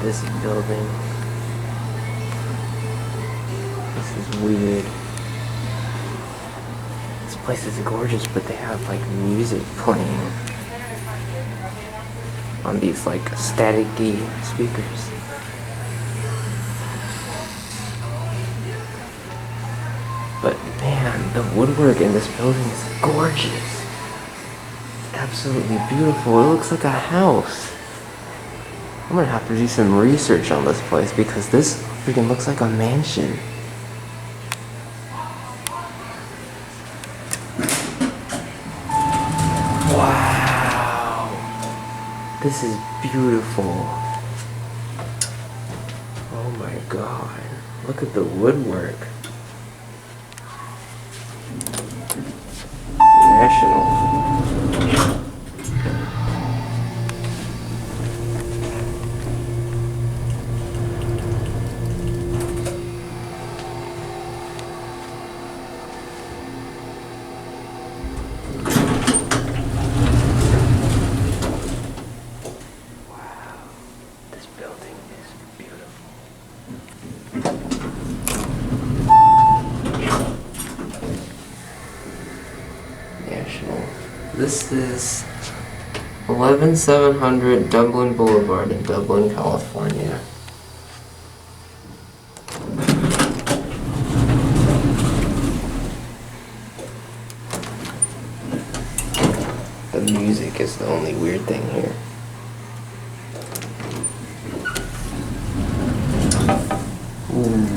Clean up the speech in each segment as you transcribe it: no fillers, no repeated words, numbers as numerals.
this building. This is weird. This place is gorgeous, but they have like music playing on these like staticky speakers. But man, the woodwork in this building is gorgeous. It's absolutely beautiful. It looks like a house. I'm gonna have to do some research on this place because this freaking looks like a mansion. Wow. This is beautiful. Oh my god. Look at the woodwork. National. This is 11700 Dublin Boulevard in Dublin, California. The music is the only weird thing here. Ooh.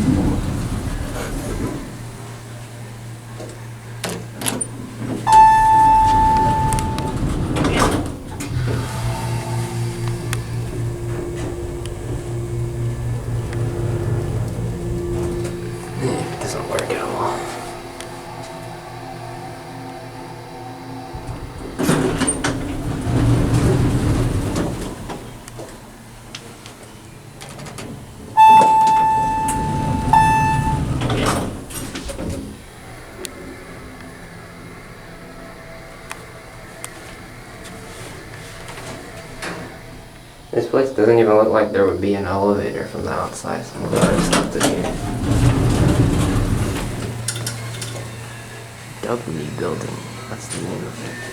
Doesn't work at all. This place doesn't even look like there would be an elevator from the outside, so I'm glad I stopped it here. Dubney building, that's the name of it.